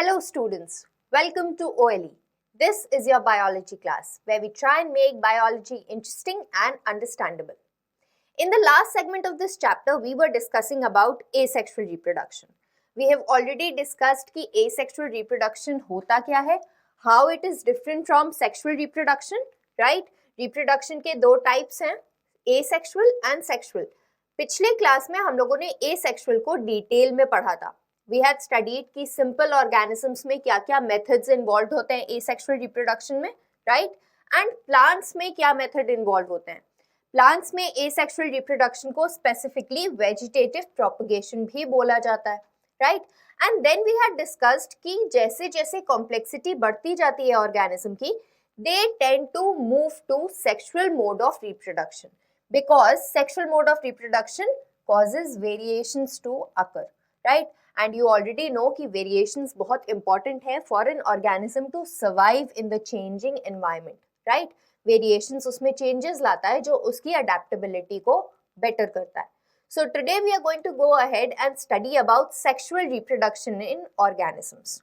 Hello students, welcome to OLE. This is your biology class where we try and make biology interesting and understandable. In the last segment of this chapter, we were discussing about asexual reproduction. We have already discussed कि asexual reproduction होता क्या है, how it is different from sexual reproduction, right? Reproduction के दो types हैं, asexual and sexual. पिछले class में हम लोगों ने asexual को डिटेल में पढ़ा था. We had studied कि simple organisms में क्या क्या methods involved होते हैं asexual reproduction में, right? And plants में क्या method involved होते हैं. प्लांट्स में एसेक्सुअल रिप्रोडक्शन को स्पेसिफिकली वेजिटेटिव प्रोपगेशन भी बोला जाता है, right? And then we had discussed कि जैसे जैसे कॉम्प्लेक्सिटी बढ़ती जाती है ऑर्गेनिज्म की, they tend to move to sexual mode of reproduction because sexual mode of reproduction causes variations to occur, right? And you already know कि variations बहुत important है for an organism to survive in the changing environment, right? Variations उसमें changes लाता है जो उसकी adaptability को better करता है. So today we are going to go ahead and study about sexual reproduction in organisms.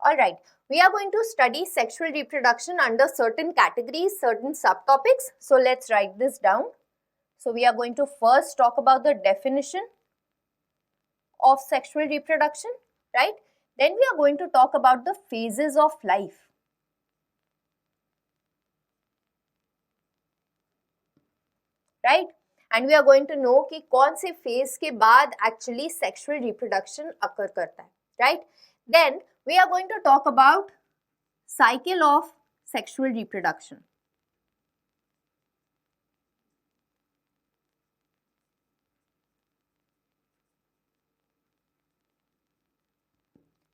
All right, we are going to study sexual reproduction under certain categories, certain subtopics. So let's write this down. So we are going to first talk about the definition of sexual reproduction, right? Then we are going to talk about the phases of life. Right? And we are going to know कि कौन से phase के बाद actually sexual reproduction occur करता है, right? Then we are going to talk about cycle of sexual reproduction.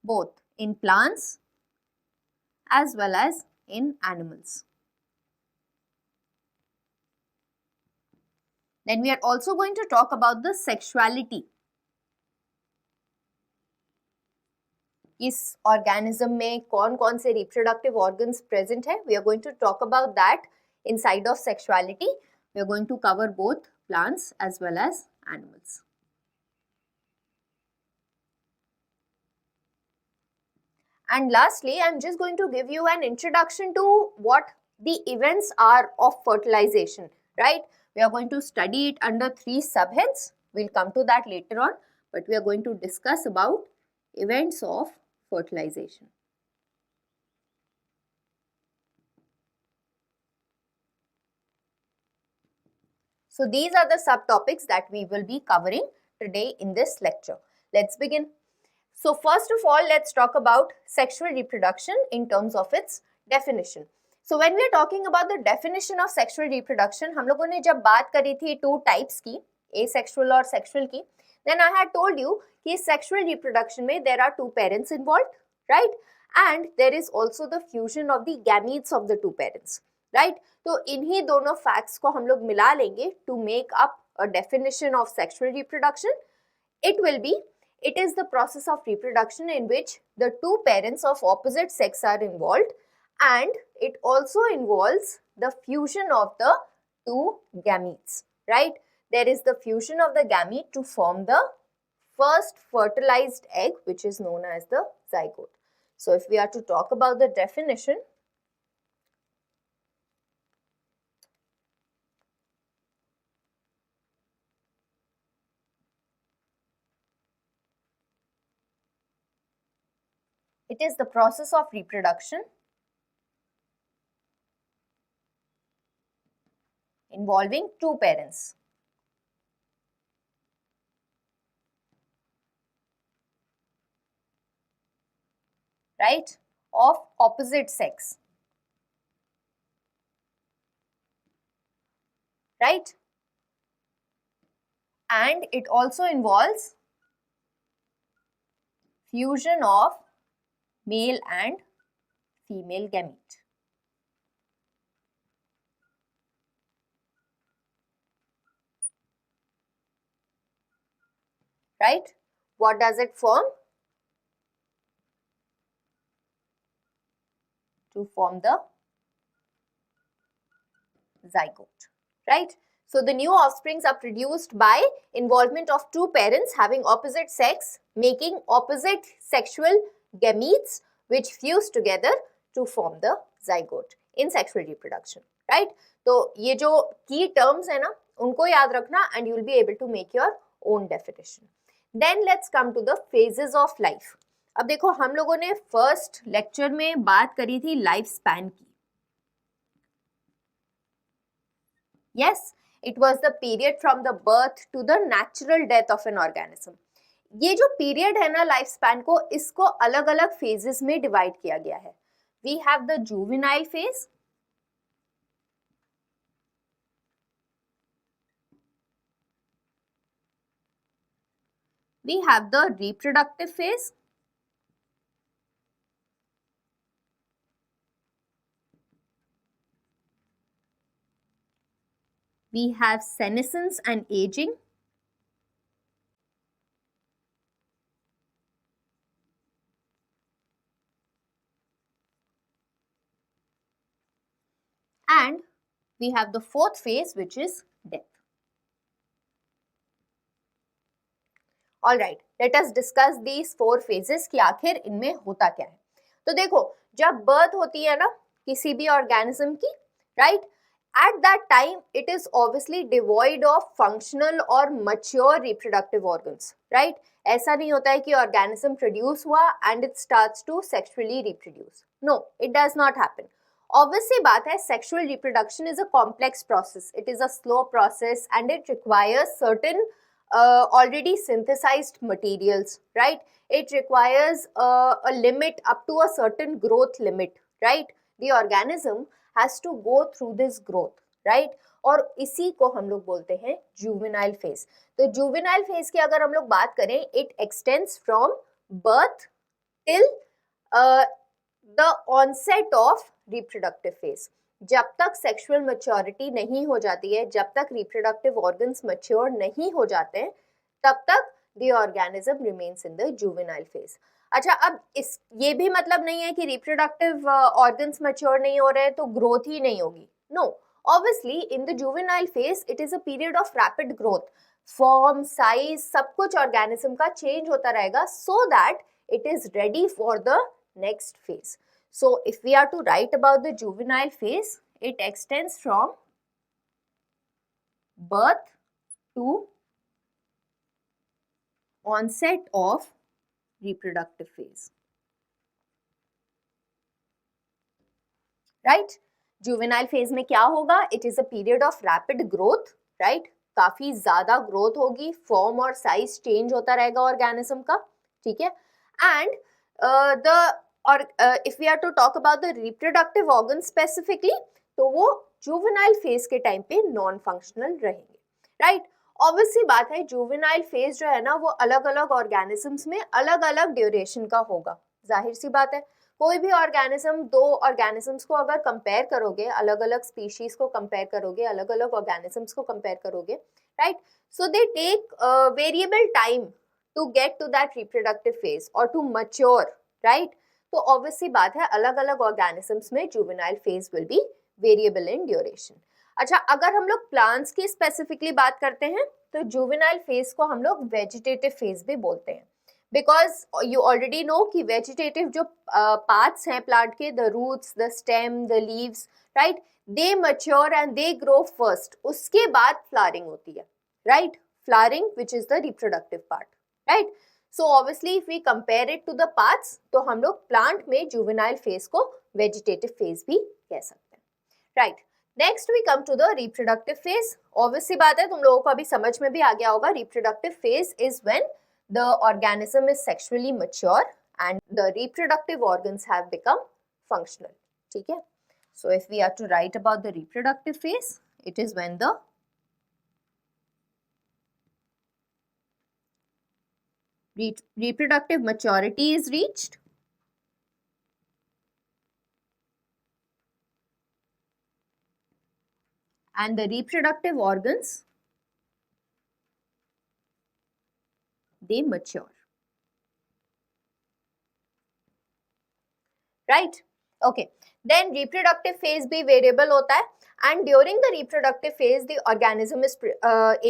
Both in plants as well as in animals. Then we are also going to talk about the sexuality. इस organism में कौन कौन से reproductive organs present है. We are going to talk about that inside of sexuality. We are going to cover both plants as well as animals. And lastly, I'm just going to give you an introduction to what the events are of fertilization, right? We are going to study it under 3 subheads. We'll come to that later on, but we are going to discuss about events of fertilization. So these are the subtopics that we will be covering today in this lecture. Let's begin. So first of all, let's talk about sexual reproduction in terms of its definition. So when we are talking about the definition of sexual reproduction, हम लोगों ने जब बात करी थी 2 types की, asexual और sexual की, then I had told you कि sexual reproduction में there are 2 parents involved, right? And there is also the fusion of the gametes of the 2 parents, right? तो इन्हीं दोनों facts को हम लोग मिला लेंगे to make up a definition of sexual reproduction. It is the process of reproduction in which the 2 parents of opposite sex are involved, and it also involves the fusion of the 2 gametes, right? There is the fusion of the gamete to form the first fertilized egg, which is known as the zygote. So if we are to talk about the definition, it is the process of reproduction involving 2 parents. Right? Of opposite sex. Right? And it also involves fusion of male and female gamete. Right? What does it form? to form the zygote, right? So the new offsprings are produced by involvement of two parents having opposite sex, making opposite sexual gametes which fuse together to form the zygote in sexual reproduction, right? तो ये जो key terms है ना, उनको याद रखना and you will be able to make your own definition. Then let's come to the phases of life. अब देखो हम लोगों ने फर्स्ट लेक्चर में बात करी थी लाइफ स्पैन की. Yes, it was the period from the birth to the natural death of an organism. ये जो पीरियड है ना लाइफ स्पैन को, इसको अलग अलग फेजेस में डिवाइड किया गया है. We have the juvenile phase, we have the reproductive phase, we have senescence and aging, and we have the fourth phase which is death. All right, let us discuss these four phases कि आखिर इनमें होता क्या है. तो देखो जब birth होती है ना किसी भी ऑर्गेनिज्म की, right, at that time it is obviously devoid of functional or mature reproductive organs, right? ऐसा नहीं होता है कि ऑर्गेनिज्म प्रोड्यूस हुआ and it starts to sexually reproduce. No, it does not happen. Obviously बात है, sexual reproduction is a complex process. It is a slow process and it requires certain already synthesized materials, right? It requires a limit up to a certain growth limit, right? The organism has to go through this growth, right? और इसी को हम लोग बोलते हैं juvenile phase. तो juvenile phase की अगर हम लोग बात करें, it extends from birth till the onset of reproductive phase. जब तक सेक्सुअल मैच्योरिटी नहीं हो जाती है, जब तक रिप्रोडक्टिव ऑर्गन्स मैच्योर नहीं हो जाते हैं, तब तक the organism remains in the juvenile phase. अच्छा, अब इस ये भी मतलब नहीं है कि रिप्रोडक्टिव ऑर्गन्स मैच्योर नहीं हो रहे हैं तो ग्रोथ ही नहीं होगी. No, obviously in the juvenile phase it is a period of rapid growth. Form, size, सब कुछ ऑर्गेनिज्म का चेंज होता रहेगा so that it is ready for the next phase. So if we are to write about the juvenile phase, it extends from birth to onset of reproductive phase, right? Juvenile phase में क्या होगा? It is a period of rapid growth, right? काफी ज्यादा growth होगी, form और size change होता रहेगा organism का, ठीक है? एंड द और if we are to talk about the reproductive organ specifically, तो वो जुवेनाइल फेज के टाइम पे नॉन फंक्शनल रहेंगे, राइट? ऑब्वियसली बात है, जुवेनाइल फेज जो है ना वो अलग अलग ऑर्गेनिजम्स में अलग अलग ड्यूरेशन का होगा. जाहिर सी बात है, कोई भी ऑर्गेनिज्म, दो ऑर्गेनिजम्स को अगर कंपेयर करोगे, अलग अलग स्पीशीज को कंपेयर करोगे, अलग अलग ऑर्गेनिजम्स को कंपेयर करोगे, right, so they take variable time to get to that reproductive phase और टू मैच्योर, राइट? तो ऑब्वियसली बात है, अलग अलग ऑर्गेनिजम्स में juvenile phase will be variable in duration. अच्छा, अगर हम लोग प्लांट्स की स्पेसिफिकली बात करते हैं तो जुवेनाइल फेज को हम लोग वेजिटेटिव फेज भी बोलते हैं. बिकॉज यू ऑलरेडी नो कि वेजिटेटिव जो पार्ट्स हैं प्लांट के, the roots, the stem, the leaves, right, they mature and they grow first. उसके बाद फ्लावरिंग होती है, right? Flowering which is the reproductive part, right? So obviously if we compare it to the parts, तो हम लोग plant में juvenile phase को vegetative phase भी कह सकते हैं, right? Next we come to the reproductive phase. Obviously बात है, तुम लोगों को अभी समझ में भी आ गया होगा, reproductive phase is when the organism is sexually mature and the reproductive organs have become functional. ठीक है? So if we are to write about the reproductive phase, it is when the reproductive maturity is reached and the reproductive organs, they mature, right? Okay, then reproductive phase भी variable होता है, and during the reproductive phase the organism is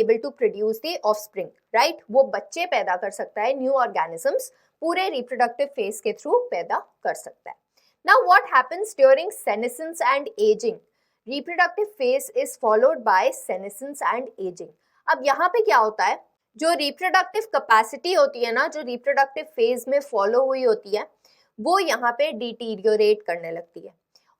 able to produce the offspring, right? वो बच्चे पैदा कर सकता है, new organisms पूरे reproductive phase के through पैदा कर सकता है. Now what happens during senescence and aging? Reproductive phase is followed by senescence and aging. अब यहाँ पे क्या होता है, जो reproductive capacity होती है ना, जो reproductive phase में follow हुई होती है, वो यहाँ पे डिटीरियोरेट करने लगती है.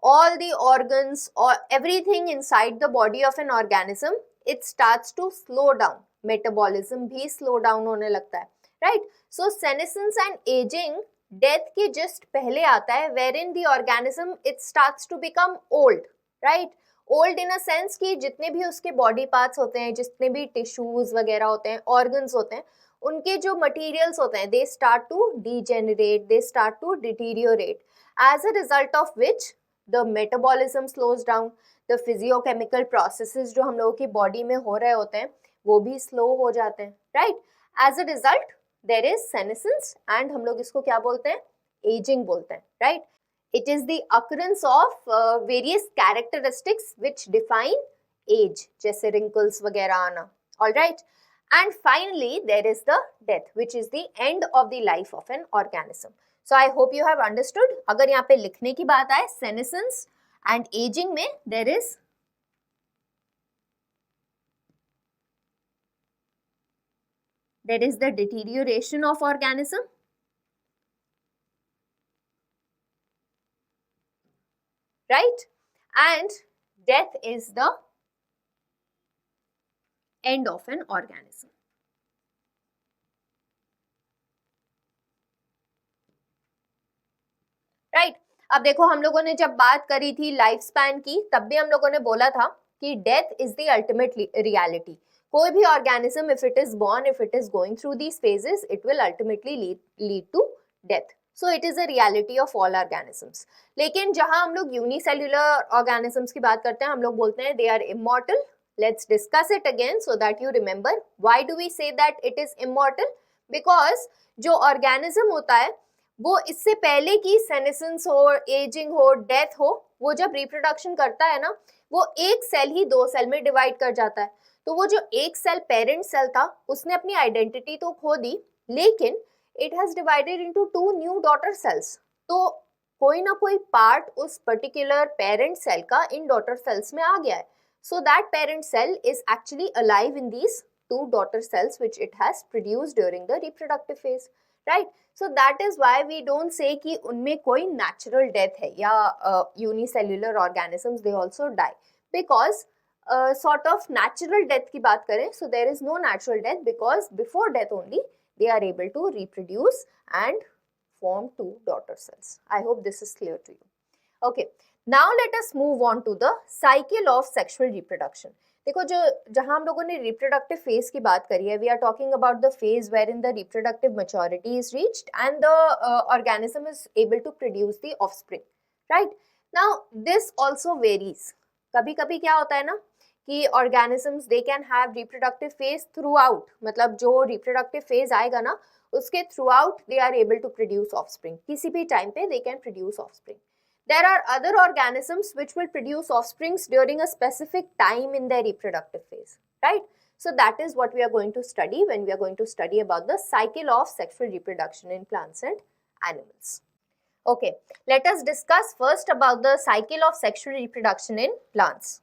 All the organs or everything inside the body of an organism, it starts to slow down. Metabolism भी slow down होने लगता है, right? So senescence and aging death के just पहले आता है, wherein the organism it starts to become old, right? Old in a sense कि जितने भी उसके body parts होते हैं, जितने भी tissues वगैरह होते हैं, organs होते हैं, उनके जो मटीरियल्स होते हैं they start to degenerate, they start to deteriorate, as a result of which the metabolism slows down, the physiochemical processes जो हम लोगों की बॉडी में हो रहे होते हैं वो भी स्लो हो जाते हैं, right? As a result there is senescence and हम लोग इसको क्या बोलते हैं, एजिंग बोलते हैं, right? It is the occurrence of various characteristics which define age, जैसे रिंकल्स वगैरह आना, alright? And finally, there is the death, which is the end of the life of an organism. So I hope you have understood. अगर यहाँ पे लिखने की बात आए, senescence and aging में there is the deterioration of organism, right? And death is the end of an organism. Right? अब देखो हम लोगों ने जब बात करी थी लाइफ स्पैन की, तब भी हम लोगों ने बोला था कि death is the ultimate reality. कोई भी organism if it is born, if it is going through these phases, it will ultimately lead to death. So it is a reality of all organisms. लेकिन जहां हम लोग unicellular organisms की बात करते हैं, हम लोग बोलते हैं they are immortal. Let's discuss it again so that you remember. Why do we say that it is immortal? Because जो organism होता है वो इससे पहले की senescence हो, aging हो, death हो, वो जब reproduction करता है ना, वो एक सेल ही दो सेल में डिवाइड कर जाता है. तो वो जो एक सेल पेरेंट सेल था उसने अपनी आइडेंटिटी तो खो दी, लेकिन it has divided into two new daughter cells. तो कोई ना कोई पार्ट उस पर्टिकुलर पेरेंट सेल का इन डॉटर सेल्स में आ गया है. So that parent cell is actually alive in these two daughter cells which it has produced during the reproductive phase, right? So that is why we don't say कि उनमें कोई natural death है या unicellular organisms they also die, because sort of natural death की बात करें, so there is no natural death because before death only they are able to reproduce and form two daughter cells. I hope this is clear to you. Okay. Now let us move on to the cycle of sexual reproduction. देखो जो जहां हम लोगों ने reproductive phase की बात करी है, we are talking about the phase wherein the reproductive maturity is reached and the organism is able to produce the offspring, right? Now this also varies. कभी कभी क्या होता है ना कि organisms they can have reproductive phase throughout, मतलब जो reproductive phase आएगा ना उसके throughout they are able to produce offspring. किसी भी time पे they can produce offspring. There are other organisms which will produce offsprings during a specific time in their reproductive phase, right? So that is what we are going to study when we are going to study about the cycle of sexual reproduction in plants and animals. Okay, let us discuss first about the cycle of sexual reproduction in plants.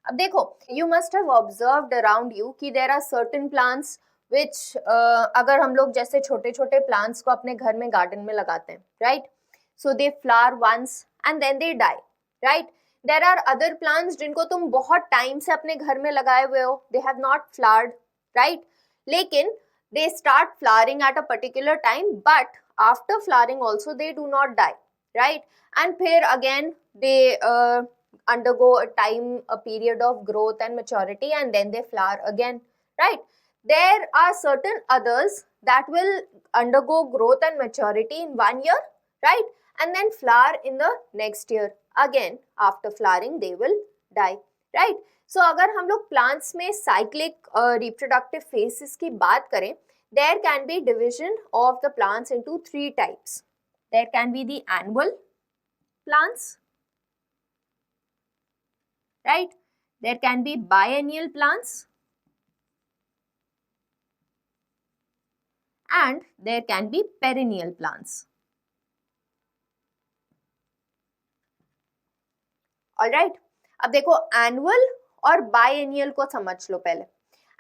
अब देखो, you must have observed around you कि there are certain plants which अगर हम लोग जैसे छोटे छोटे plants को अपने घर में garden में लगाते हैं, right? So they flower once and then they die, right? There are other plants जिनको तुम बहुत time से अपने घर में लगाए हुए हो, they have not flowered, right? लेकिन they start flowering at a particular time, but after flowering also they do not die, right? And फिर again they undergo a period of growth and maturity and then they flower again, right? There are certain others that will undergo growth and maturity in 1 year, right? And then flower in the next year. Again, after flowering, they will die, right? सो अगर हम लोग plants में cyclic reproductive phases की बात करें, there can be division of the plants into 3 types. There can be the annual plants, right? There can be biennial plants and there can be perennial plants. Alright, अब देखो annual और बायएनियल को समझ लो पहले.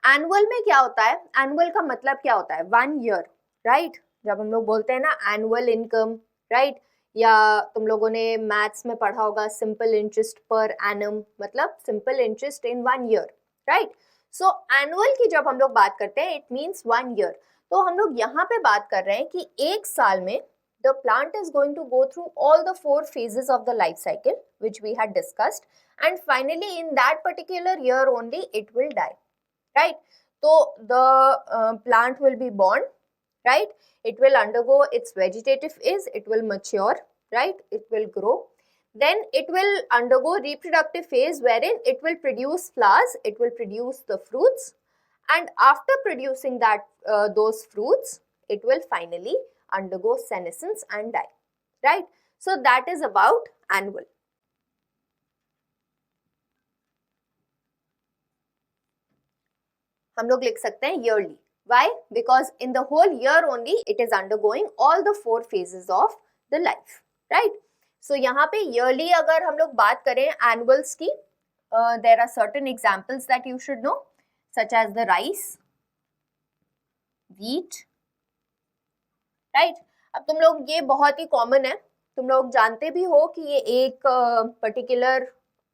Annual में क्या होता है? एनुअल का मतलब क्या होता है? 1 ईयर, राइट? जब हम लोग बोलते हैं ना एनुअल इनकम, राइट? या तुम लोगों ने मैथ्स में पढ़ा होगा सिंपल इंटरेस्ट पर एनम, मतलब simple interest in 1 year, right? So annual की जब हम लोग बात करते हैं इट मीन्स 1 ईयर. तो हम लोग यहाँ पे बात कर रहे हैं कि एक साल में the plant is going to go through all the 4 phases of the life cycle which we had discussed, and finally in that particular year only it will die, right? So the plant will be born, right? It will undergo its vegetative phase, it will mature, right? It will grow, then it will undergo reproductive phase wherein it will produce flowers, it will produce the fruits, and after producing that those fruits it will finally undergo senescence and die, right? So that is about annual. हम लोग लिख सकते हैं yearly. Why? Because in the whole year only it is undergoing all the 4 phases of the life, right? So यहाँ पे yearly अगर हम लोग बात करें annuals की, there are certain examples that you should know, such as the rice, wheat, right? अब तुम लोग, ये बहुत ही कॉमन है, तुम लोग जानते भी हो कि ये एक पर्टिकुलर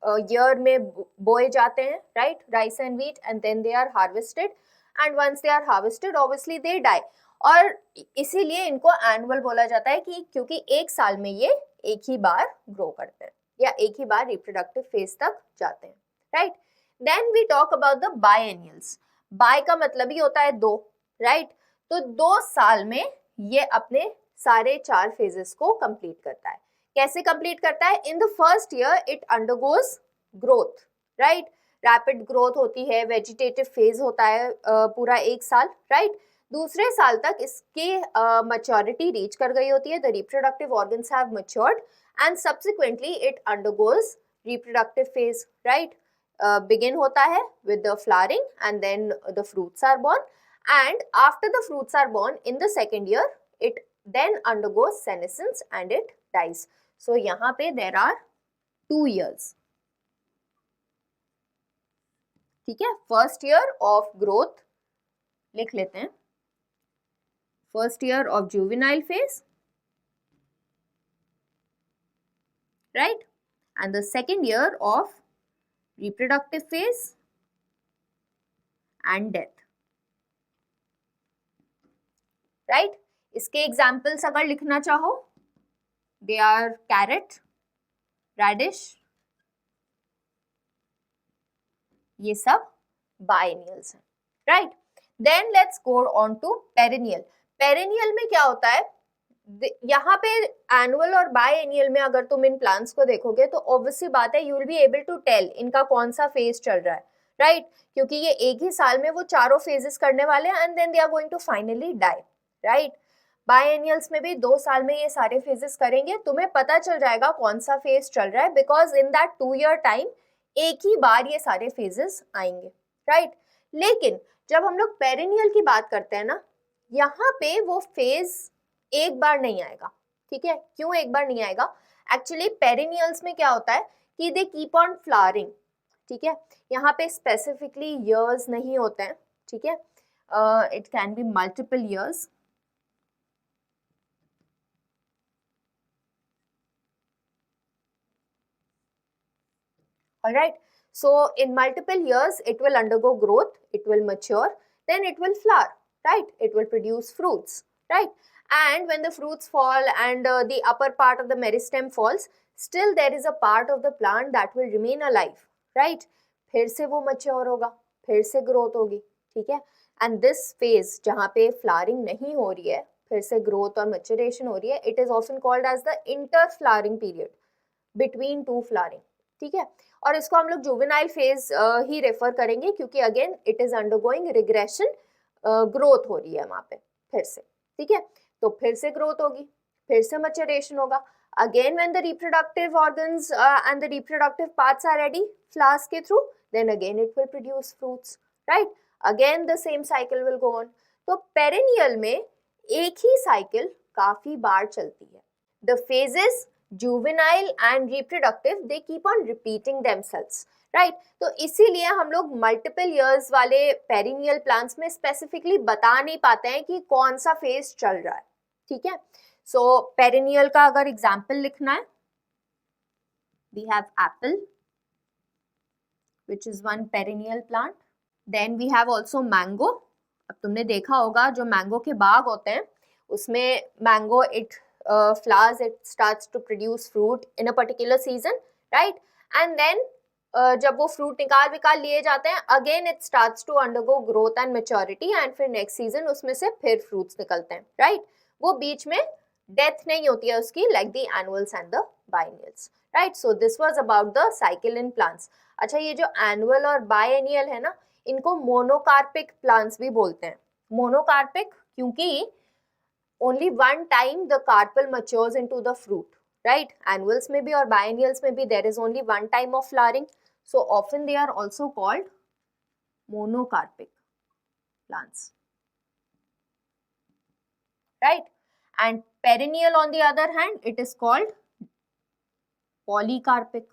ईयर में बोए जाते हैं, right? Rice and wheat, and then they are harvested, and once they are harvested obviously they die. और इसीलिए इनको एनुअल बोला जाता है कि क्योंकि एक साल में ये एक ही बार ग्रो करते हैं या एक ही बार रिप्रोडक्टिव फेज तक जाते हैं, right? Then we talk about the biennials. Bi का मतलब ही होता है 2, राइट? तो 2 साल में ये अपने सारे 4 फेजेस को कंप्लीट करता है. कैसे कंप्लीट करता है? In the first year it undergoes growth, right? Rapid growth होती है, वेजिटेटिव फेज होता है पूरा 1 साल, राइट? दूसरे साल तक इसकी मैच्योरिटी रीच कर गई होती है, the reproductive organs have matured, and subsequently it undergoes reproductive phase, right? Begin होता है with the flowering and then the fruits are born, and after the fruits are born in the second year it then undergoes senescence and it dies. So यहाँ पे there are 2 years, ठीक है? First year of growth लिख लेते हैं, first year of juvenile phase, right? And the second year of reproductive phase and death, right? इसके examples अगर लिखना चाहो, they are carrot, radish, ये सब biennials हैं, right? Then let's go on to perennial. Perennial में क्या होता है? यहाँ पे एनुअल और बायएनियल में अगर तुम इन प्लांट्स को देखोगे तो ऑब्वियसली बात है, you will be able to tell इनका कौन सा फेज चल रहा है, राइट? क्योंकि ये एक ही साल में वो चारों फेजेस करने वाले हैं and then they are going to finally die, right? Biennials में भी 2 साल में ये सारे फेजेस करेंगे, तुम्हें पता चल जाएगा कौन सा फेज चल रहा है, because in that 2 year time एक ही बार ये सारे फेजेस आएंगे, राइट? लेकिन जब हम लोग पेरिनियल की बात करते हैं ना, यहाँ पे वो फेज एक बार नहीं आएगा, ठीक है? क्यों एक बार नहीं आएगा? एक्चुअली पेरिनियल्स में क्या होता है कि दे कीप ऑन फ्लावरिंग, ठीक है? यहाँ पे स्पेसिफिकली ईयर्स नहीं होते हैं, ठीक है? It can be multiple years. All right, so in multiple years it will undergo growth, it will mature, then it will flower, right? It will produce fruits, right? And when the fruits fall and the upper part of the meristem falls, still there is a part of the plant that will remain alive, right? फिर से वो mature होगा, फिर से growth होगी, ठीक है? And this phase जहाँ पे flowering नहीं हो रही है, फिर से growth और maturation हो रही है, it is often called as the interflowering period, between 2 flowering, ठीक है? और इसको हम लोग जुवेनाइल फेज ही रेफर करेंगे, क्योंकि again it is undergoing regression, growth हो रही है वहां पे फिर से, ठीक है। तो फिर से ग्रोथ होगी, फिर से मैच्योरेशन होगा, again when the reproductive organs and the reproductive parts are ready flowers ke through, then again it will produce fruits, right? Again the same cycle will go on. तो perennial में एक ही cycle काफी बार चलती है. The phases juvenile and reproductive they keep on repeating themselves, right? तो इसीलिए हम लोग multiple years वाले perennial plants में specifically बता नहीं पाते हैं कि कौन सा phase चल रहा है, ठीक है। So perennial का अगर एग्जाम्पल लिखना है, we have apple which is one perennial plant. Then we have also mango. अब तुमने देखा होगा जो मैंगो के बाग होते हैं उसमें mango it flowers, it starts to produce fruit in a particular season, right? And then जब वो फ्रूट निकाल लिए जाते हैं again it starts to undergo growth and maturity and फिर नेक्स्ट सीजन उसमें से फिर फ्रूट्स निकलते हैं, राइट? वो बीच में डेथ नहीं होती है उसकी, like the annuals and the biennials, right? So this was about the cycle in plants. अच्छा, ये जो एनुअल और बायएनियल है ना, इनको मोनोकार्पिक प्लांट्स भी बोलते हैं. मोनोकार्पिक क्योंकि only one time the carpel matures into the fruit, right? Annuals में भी और बायएनियल्स में भी there is only one time of flowering, so often they are also called monocarpic plants, right? And perennial on the other hand, it is called polycarpic,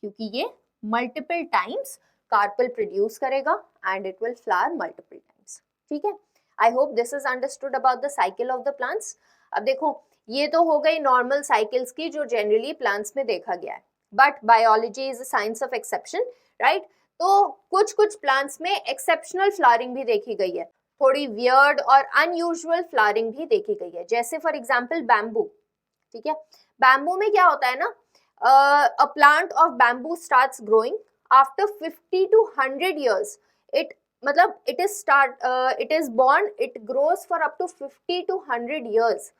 क्योंकि ये multiple times carpel produce करेगा and it will flower multiple times, ठीक है? I hope this is understood about the cycle of the plants. अब देखो, ये तो हो गई normal cycles की जो generally plants में देखा गया है, but biology is a science of exception, right? तो कुछ प्लांट्स में एक्सेप्शनल फ्लावरिंग भी देखी गई है, थोड़ी वियर्ड और अनयूजुअल फ्लावरिंग भी देखी गई है, जैसे फॉर एग्जांपल बैम्बू, ठीक है? बैम्बू में क्या होता है ना, a plant of bamboo starts growing after 50 to 100 years. It मतलब it is born, it grows for up to 50 to 100 years,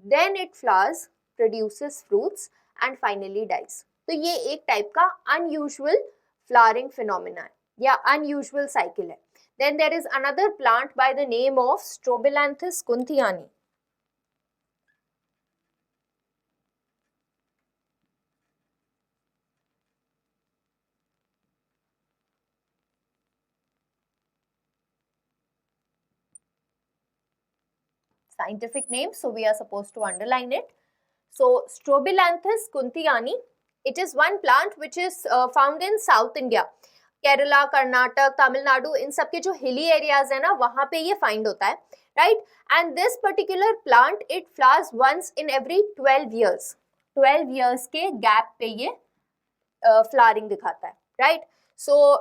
then it flowers, produces fruits and finally dies. तो ये एक टाइप का अनयूजुअल flowering phenomena है या unusual cycle है. Then there is another plant by the name of Strobilanthes kunthiani. Scientific name, so we are supposed to underline it. So Strobilanthes kunthiani, it is one plant which is found in South India. Kerala, Karnataka, Tamil Nadu, इन सब के जो hilly areas है ना वहां पे ये find होता है, right? And this particular plant it flowers once in every 12 years. 12 years के गैप पे ये फ्लावरिंग दिखाता है, right? So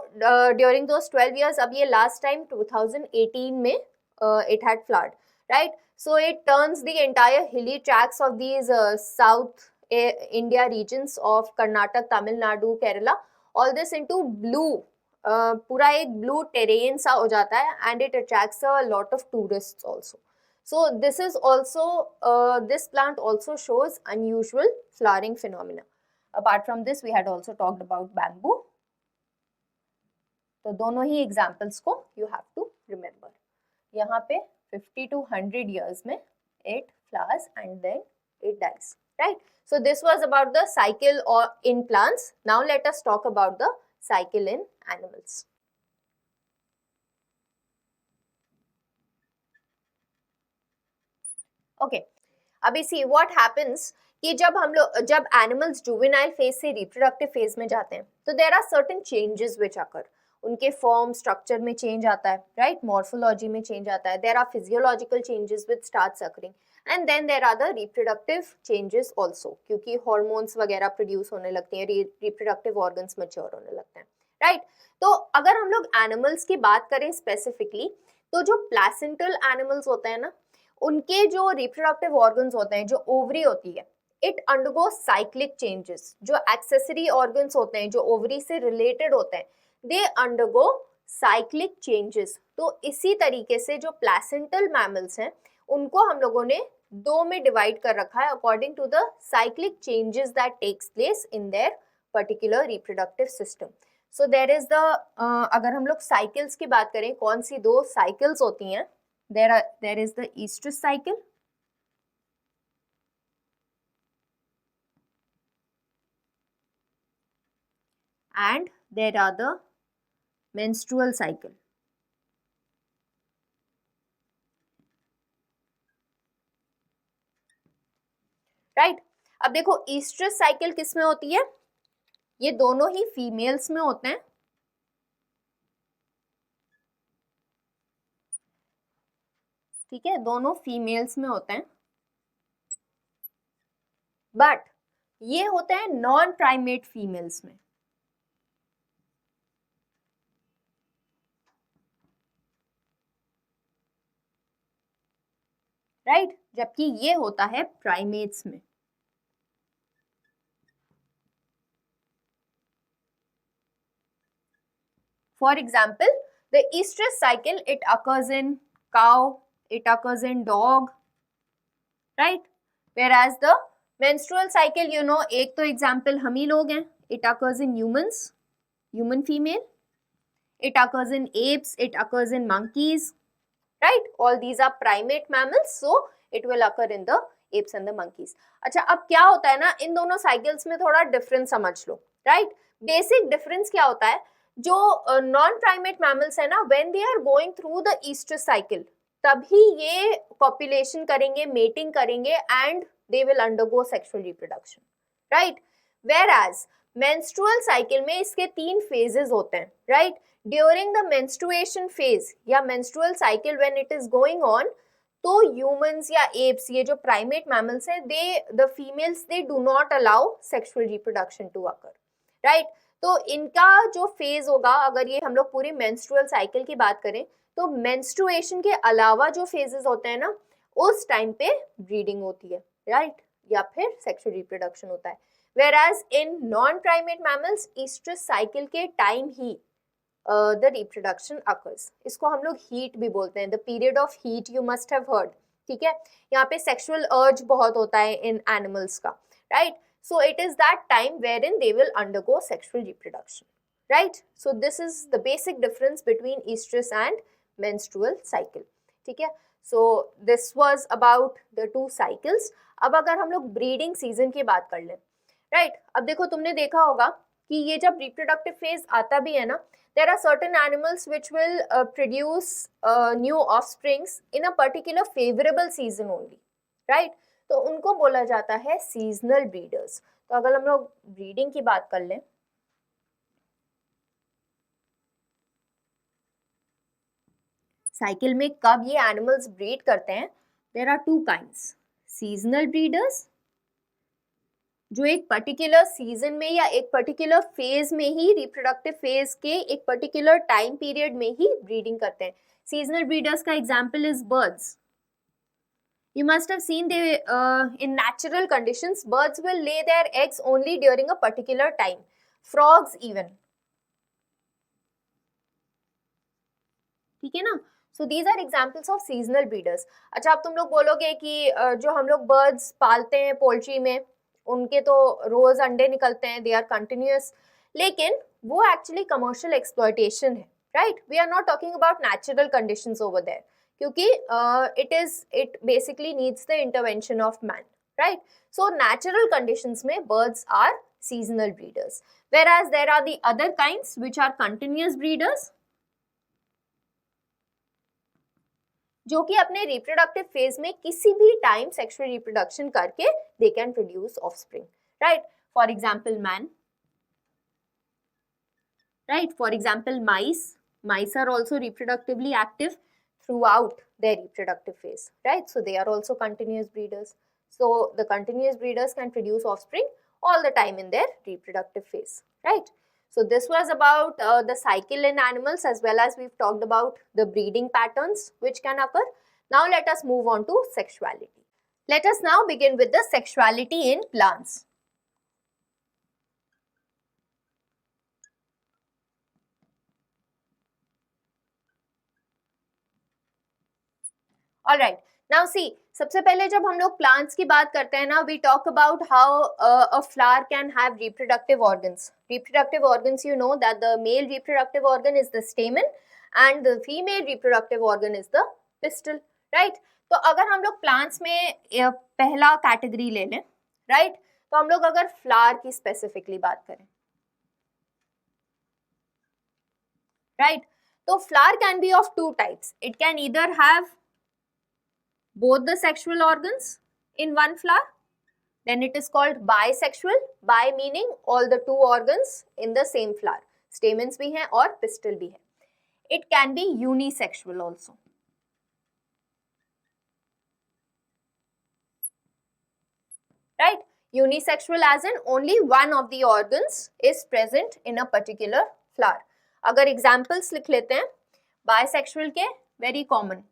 during those 12 years, अब ये लास्ट टाइम 2018 में it had flowered, right? So it turns the entire hilly tracts of these South India regions of Karnataka, Tamil Nadu, Kerala, all this into blue, पूरा एक blue terrain सा हो जाता है and it attracts a lot of tourists also. So this is also, this plant also shows unusual flowering phenomena. Apart from this, we had also talked about bamboo. तो दोनों ही examples को you have to remember. यहाँ पे 50 to 100 years में it flowers and then it dies, right? So this was about the cycle or in plants. Now let us talk about the cycle in animals. Okay, अभी see what happens कि जब animals juvenile phase से reproductive phase में जाते हैं तो there are certain changes which occur. उनके form structure में चेंज आता है, राइट? मॉर्फोलॉजी में चेंज आता है. There are physiological changes which starts occurring and then there are the reproductive changes also, क्योंकि हार्मोन्स वगैरह प्रोड्यूस होने लगते हैं, रिप्रोडक्टिव ऑर्गन्स मैच्योर होने लगते हैं, राइट? तो अगर हम लोग एनिमल्स की बात करें स्पेसिफिकली, तो जो प्लेसेंटल एनिमल्स होते हैं ना, उनके जो रिप्रोडक्टिव ऑर्गन्स होते हैं, जो ओवरी होती है, इट अंडरगो साइक्लिक चेंजेस. जो एक्सेसरी ऑर्गन्स होते हैं जो ओवरी से रिलेटेड होते हैं, they undergo cyclic changes. तो इसी तरीके से जो प्लेसेंटल मैमल्स हैं उनको हम लोगों ने दो में डिवाइड कर रखा है according to the cyclic changes that takes place in their particular reproductive system. So there is the, अगर हम लोग साइकिल्स की बात करें, कौन सी दो साइकिल्स होती हैं? There is the oestrus cycle and there are the menstrual cycle. Right. अब देखो ईस्ट्रस साइकिल किस में होती है? ये दोनों ही फीमेल्स में होते हैं. ठीक है, दोनों फीमेल्स में होते हैं, बट ये होते हैं नॉन प्राइमेट फीमेल्स में. राइट, जबकि ये होता है प्राइमेट्स में. For example, the estrus cycle, it occurs in cow, it occurs in dog, right? Whereas the menstrual cycle, you know, एक तो example हम ही लोग हैं. It occurs in humans, human female. It occurs in apes, it occurs in monkeys, right? All these are primate mammals, so it will occur in the apes and the monkeys. अच्छा, अब क्या होता है ना, इन दोनों cycles में थोड़ा difference समझ लो, right? Basic difference क्या होता है? जो नॉन प्राइमेट मैमल्स है ना, when they are going through the oestrus cycle, तभी ये कॉपुलेशन करेंगे, मेटिंग करेंगे and they will undergo sexual reproduction. Right. Whereas menstrual cycle में इसके 3 फेजेस होते हैं. Right. During the menstruation phase या menstrual cycle when it is going on, तो ह्यूमंस या एप्स, ये जो प्राइमेट मैमल्स हैं, the females they do not allow sexual reproduction to occur. Right. तो इनका जो फेज होगा, अगर ये हम लोग पूरी मेंस्ट्रुअल साइकिल की बात करें, तो मेंस्ट्रुएशन के अलावा जो फेजेस होते हैं ना, उस टाइम पे ब्रीडिंग होती है. राइट. या फिर सेक्सुअल रिप्रोडक्शन होता है. whereas in non primate mammals, estrus cycle के टाइम ही द रिप्रोडक्शन अकर्स. इसको हम लोग हीट भी बोलते हैं, the period of heat, you must have heard. ठीक है, यहाँ पे सेक्सुअल अर्ज बहुत होता है इन एनिमल्स का. Right. So it is that time wherein they will undergo sexual reproduction, right? So this is the basic difference between estrus and menstrual cycle. ठीक है, so this was about the 2 cycles. अब अगर हम लोग breeding season की बात कर लें, right? अब देखो, तुमने देखा होगा कि ये जब reproductive phase आता भी है ना, there are certain animals which will produce new offsprings in a particular favorable season only, right? तो उनको बोला जाता है सीजनल ब्रीडर्स. तो अगर हम लोग ब्रीडिंग की बात कर लें, साइकिल में कब ये एनिमल्स ब्रीड करते हैं, there are 2 kinds. Seasonal breeders, जो एक पर्टिकुलर सीजन में या एक पर्टिकुलर फेज में ही, रिप्रोडक्टिव फेज के एक पर्टिकुलर टाइम पीरियड में ही ब्रीडिंग करते हैं. सीजनल ब्रीडर्स का example is birds. You must have seen in natural conditions, birds will lay their eggs only during a particular time. Frogs even. ठीक है ना? So these are examples of seasonal breeders. अच्छा, अब तुम लोग बोलोगे कि जो हम लोग birds पालते हैं पोल्ट्री में, उनके तो रोज अंडे निकलते हैं, they are continuous. लेकिन वो actually commercial exploitation है, right? We are not talking about natural conditions over there. क्योंकि it basically needs the intervention of man, right? So natural conditions में birds are seasonal breeders, whereas there are the other kinds which are continuous breeders, जो कि अपने reproductive phase में किसी भी time sexual reproduction करके they can produce offspring, right? For example, man, right? For example, mice are also reproductively active throughout their reproductive phase, right? So they are also continuous breeders. So the continuous breeders can produce offspring all the time in their reproductive phase, right? So this was about the cycle in animals, as well as we've talked about the breeding patterns which can occur. Now let us move on to sexuality. Let us now begin with the sexuality in plants. All right. Now see, सबसे पहले जब हम लोग plants की बात करते हैं ना, we talk about how a flower can have reproductive organs. Reproductive organs, you know that the male reproductive organ is the stamen and the female reproductive organ is the pistil, right? तो अगर हम लोग plants में पहला category ले लें, right, तो हम लोग अगर फ्लावर की स्पेसिफिकली बात करें, राइट, तो flower can be of two types. It can either have both the sexual organs in one flower, then it is called bisexual. Bi meaning all the two organs in the same flower. Stamens भी हैं और pistil भी है. It can be unisexual also. Right? Unisexual as in only one of the organs is present in a particular flower. अगर examples लिख लेते हैं bisexual के, very common.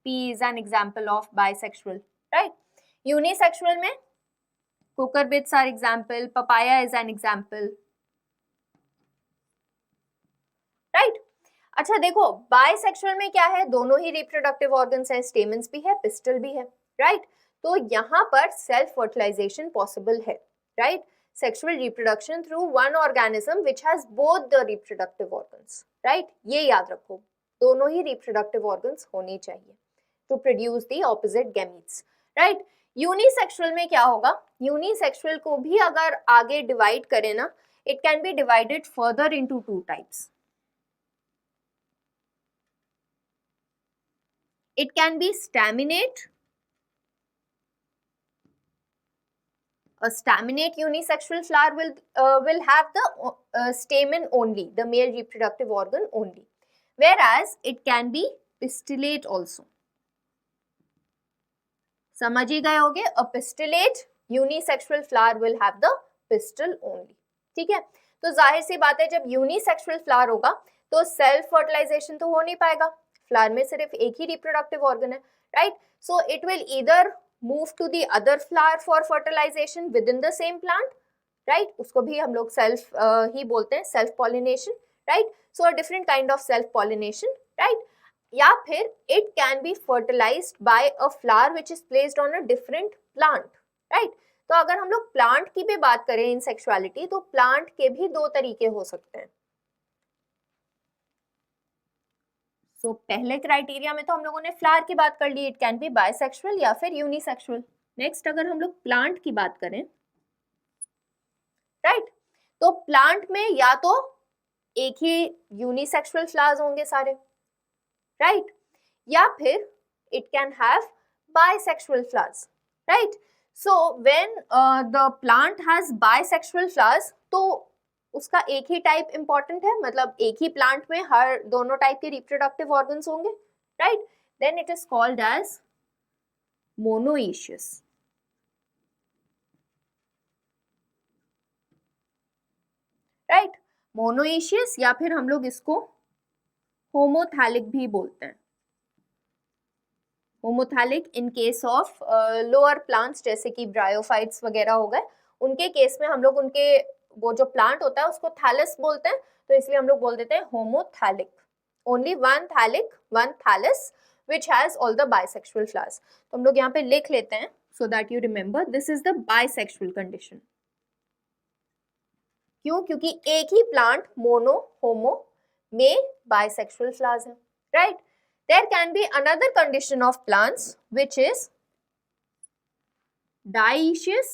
Pea is an example of bisexual, right? Unisexual में cucurbits are example, papaya is an example, right? अच्छा देखो, bisexual में क्या है, दोनों ही reproductive organs हैं, stamens भी है, pistil भी है, right? तो यहाँ पर self fertilization possible है, right? Sexual reproduction through one organism which has both the reproductive organs, right? ये याद रखो, दोनों ही reproductive organs होने चाहिए to produce the opposite gametes, right? Unisexual में क्या होगा, यूनिसेक्सुअल को भी अगर आगे डिवाइड करें ना, it can B divided further into two types. It can B staminate. A staminate unisexual flower will have the stamen only, the male reproductive organ only, whereas it can be pistillate also. समझ ही गए होगे, a pistillate unisexual flower will have the pistil only. ठीक है, तो जाहिर सी बात है, जब यूनिसेक्सुअल फ्लावर होगा तो सेल्फ फर्टिलाइजेशन तो हो नहीं पाएगा, फ्लावर में सिर्फ एक ही रिप्रोडक्टिव ऑर्गन है, right? So it will either move to the other flower for fertilization within the same plant, right? उसको भी हम लोग सेल्फ ही बोलते हैं, self pollination, right? So a different kind of self pollination, right? या फिर it can be fertilized by a flower which is placed on a different plant, right? तो अगर हम लोग प्लांट की भी बात करें इन सेक्सुअलिटी, तो प्लांट के भी दो तरीके हो सकते हैं. सो पहले क्राइटेरिया में तो हम लोगों ने फ्लावर की बात कर ली, इट कैन बी बाइसेक्सुअल या फिर यूनिसेक्सुअल. नेक्स्ट अगर हम लोग प्लांट की बात करें, राइट, तो प्लांट में या तो एक ही यूनिसेक्सुअल फ्लावर्स होंगे सारे, राइट, या फिर it can have bisexual flowers, right? So when the plant has bisexual flowers, तो उसका एक ही टाइप इंपॉर्टेंट है, मतलब एक ही प्लांट में हर दोनों टाइप के रिप्रोडक्टिव ऑर्गन्स होंगे, right? Then it is called as monoecious, right? Monoecious या फिर हम लोग इसको होमोथैलिक भी बोलते हैं. Homothallic in case of lower plants जैसे कि ब्रायोफाइट्स वगैरह हो गए, उनके केस में हम लोग उनके वो जो प्लांट होता है उसको थैलस बोलते हैं, तो इसलिए हम लोग बोल देते हैं homothallic. Only one thallic, one thallus which has all the bisexual flowers. तो हम लोग यहाँ पे लिख लेते हैं so that you remember, this is the bisexual condition. क्यों? क्योंकि एक ही प्लांट मोनो होमो में बाइसेक्सुअल फ्लावर्स हैं, right? There can be another condition of plants which is dioecious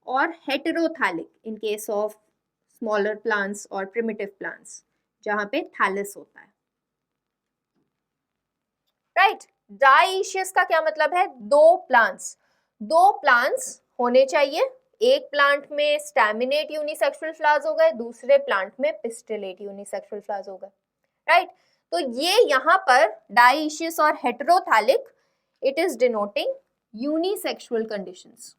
or heterothalic in case of smaller plants or primitive plants, जहाँ पे thallus होता है, right? Dioecious का क्या मतलब है? दो plants होने चाहिए, एक प्लांट में स्टैमिनेट यूनिसेक्सुअल फ्लावर्स हो गए, दूसरे प्लांट में पिस्टिलेट यूनिसेक्सुअल फ्लावर्स हो गए, राइट? तो ये यहाँ पर डाइशियस और heterothallic, it is denoting unisexual conditions,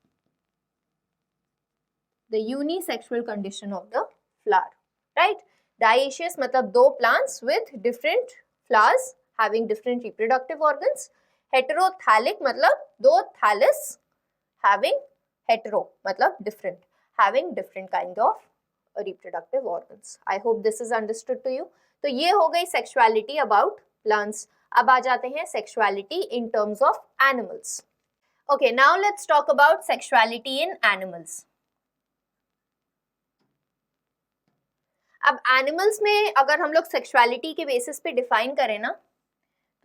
the unisexual condition of the flower, right? Dioecious मतलब दो plants with different flowers having different reproductive organs. Heterothallic मतलब दो थैलस हैविंग, hetero मतलब different, having different kind of reproductive organs. I hope this is understood to you. तो ये हो गई sexuality about plants. अब आ जाते हैं sexuality in terms of animals. Okay, now let's talk about sexuality in animals. अब animals में अगर हम लोग सेक्सुअलिटी के बेसिस पे डिफाइन करें ना,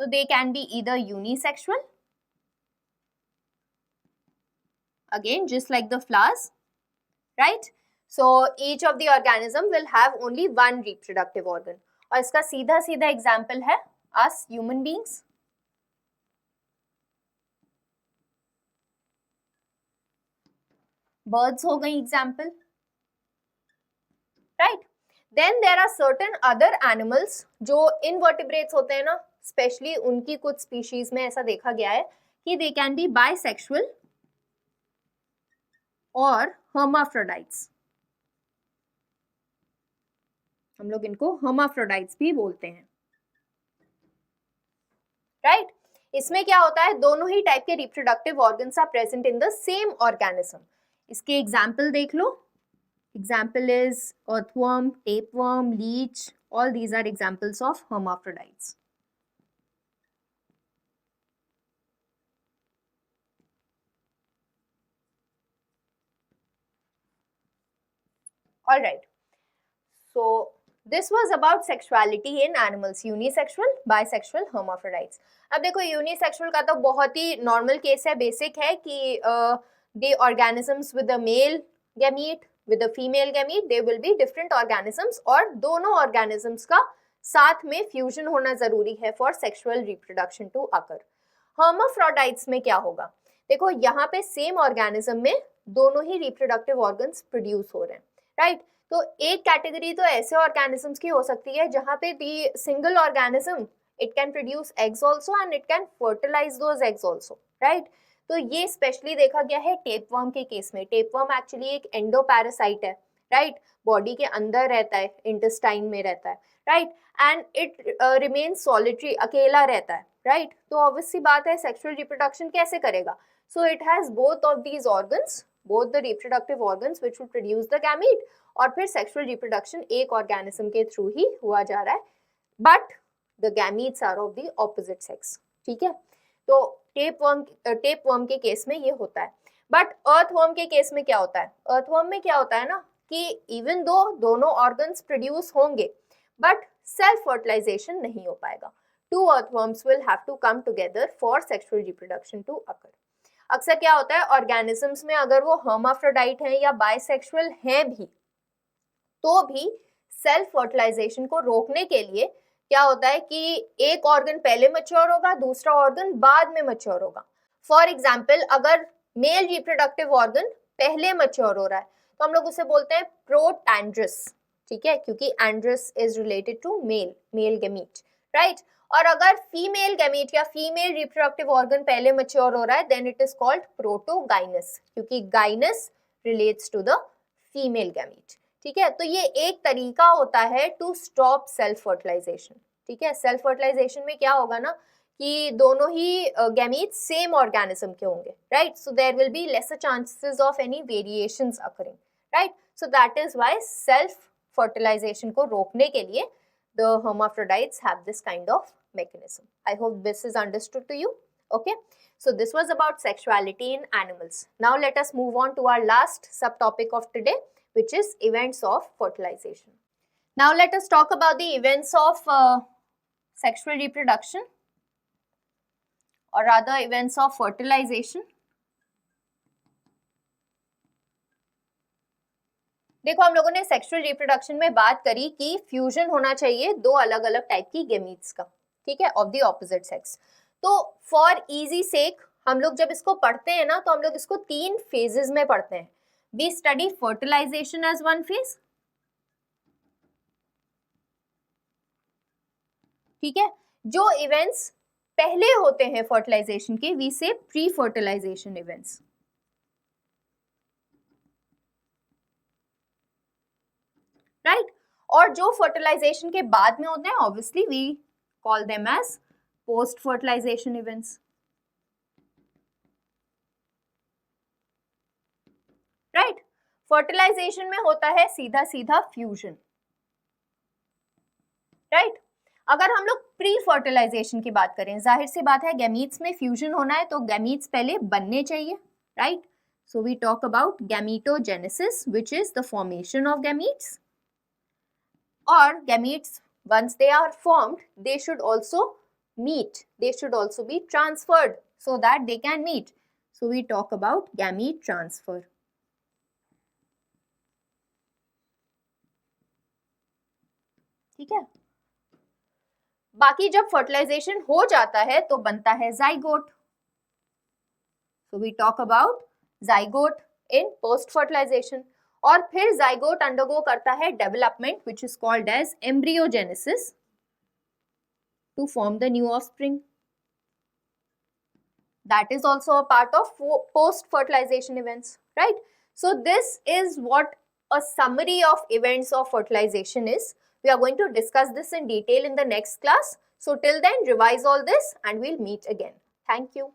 तो they can be either unisexual, again just like the flowers, right? So each of the organism will have only one reproductive organ. और इसका सीधा सीधा एग्जाम्पल है us human beings. Birds हो गई example, right? Then there are certain other animals जो invertebrates होते हैं ना, स्पेशली उनकी कुछ स्पीशीज में ऐसा देखा गया है कि they can be bisexual और hermaphrodites. हम लोग इनको hermaphrodites भी बोलते हैं, राइट? इसमें क्या होता है, दोनों ही टाइप के reproductive organs are present in the same organism. इसके एग्जाम्पल देख लो. Example is earthworm, tapeworm, leech. All these are examples of hermaphrodites. All right. So this was about sexuality in animals, unisexual, bisexual, hermaphrodites. अब देखो unisexual का तो बहुत ही normal case है, basic है कि the organisms with a male gamete with a female gamete, they will be different organisms और दोनों organisms का साथ में फ्यूजन होना जरूरी है for sexual reproduction to occur. hermaphrodites में क्या होगा, देखो यहाँ पे सेम ऑर्गेनिज्म में दोनों ही रिप्रोडक्टिव ऑर्गन्स प्रोड्यूस हो रहे हैं, राइट? तो एक कैटेगरी तो ऐसे ऑर्गेनिजम्स की हो सकती है जहां पे the single organism it can produce eggs also and it can fertilise those eggs also, right? तो ये स्पेशली देखा गया है टेपवर्म के केस में. टेपवर्म एक्चुअली एक एंडोपैरासाइट है, राइट? बॉडी के अंदर रहता है, इंटेस्टाइन में रहता है, right? And it remains solitary, अकेला रहता है, राइट? तो ऑब्वियस सी बात है सेक्सुअल रिप्रोडक्शन कैसे करेगा? So it has both of these organs, both the reproductive organs which will produce the gamete, और फिर सेक्सुअल रिप्रोडक्शन एक ऑर्गेनिज्म के थ्रू ही हुआ जा रहा है, but the gametes are of the opposite sex. ठीक है, तो टेपवर्म के केस में ये होता है. बट अर्थवर्म के केस में क्या होता है, अर्थवर्म में क्या होता है ना कि इवन दो दोनों ऑर्गन्स प्रोड्यूस होंगे बट सेल्फ फर्टिलाइजेशन नहीं हो पाएगा. Two earthworms will have to come together for sexual reproduction to occur. अक्सर क्या होता है ऑर्गेनिजम्स में, अगर वो hermaphrodite हैं या बाइसेक्सुअल हैं भी, तो भी सेल्फ फर्टिलाइजेशन को रोकने के लिए क्या होता है कि एक ऑर्गन पहले मैच्योर होगा, दूसरा ऑर्गन बाद में मैच्योर होगा. फॉर एग्जाम्पल, अगर मेल रिप्रोडक्टिव ऑर्गन पहले मैच्योर हो रहा है तो हम लोग उसे बोलते हैं प्रोटैंड्रस, ठीक है, क्योंकि androus is related to male gamete, right? और अगर फीमेल गैमीट या फीमेल रिप्रोडक्टिव ऑर्गन पहले मैच्योर हो रहा है then it is called protogynous, क्योंकि gynous relates to the female gamete. ठीक है, तो ये एक तरीका होता है टू स्टॉप सेल्फ फर्टिलाइजेशन. ठीक है, सेल्फ फर्टिलाइजेशन में क्या होगा ना कि दोनों ही गैमीट्स सेम ऑर्गेनिज्म के होंगे, right? So there will be lesser chances of any variations occurring, right? So that is why self fertilization को रोकने के लिए the hermaphrodites have this kind of mechanism. I hope this is understood to you. Okay, so this was about sexuality in animals. Now let us move on to our last subtopic of today, which is events of fertilization. Now let us talk about the events of sexual reproduction, or rather events of fertilization. देखो, हम लोगों ने sexual reproduction में बात करी कि fusion होना चाहिए दो अलग अलग टाइप की गैमीट्स का, ठीक है, ऑफ द ऑपोजिट सेक्स. तो फॉर इजी सेक हम लोग जब इसको पढ़ते हैं ना तो हम लोग इसको 3 फेजेस में पढ़ते हैं. We study fertilization as one phase, ठीक है. जो इवेंट्स पहले होते हैं फर्टिलाइजेशन के वी से प्री फर्टिलाइजेशन इवेंट्स, राइट? और जो फर्टिलाइजेशन के बाद में होते हैं obviously we call them as post fertilization events, right? Fertilization में होता है सीधा सीधा फ्यूजन, राइट? अगर हम लोग प्री फर्टिलाइजेशन की बात करें, जाहिर सी बात है गैमीट्स में फ्यूजन होना है तो गैमीट्स पहले बनने चाहिए, right? So we talk about gametogenesis which is the formation of gametes. और gametes once they are formed they should also meet, they should also be transferred so that they can meet. So we talk about gamete transfer. ठीक है. बाकी जब fertilisation हो जाता है तो बनता है zygote. So we talk about zygote in post fertilization. और फिर जाइगोट अंडरगो करता है development which is called as embryogenesis to form the new offspring. That is also a part of post fertilization events, right? So this is what a summary of events of fertilization is. We are going to discuss this in detail in the next class. So till then, revise all this and we'll meet again. Thank you.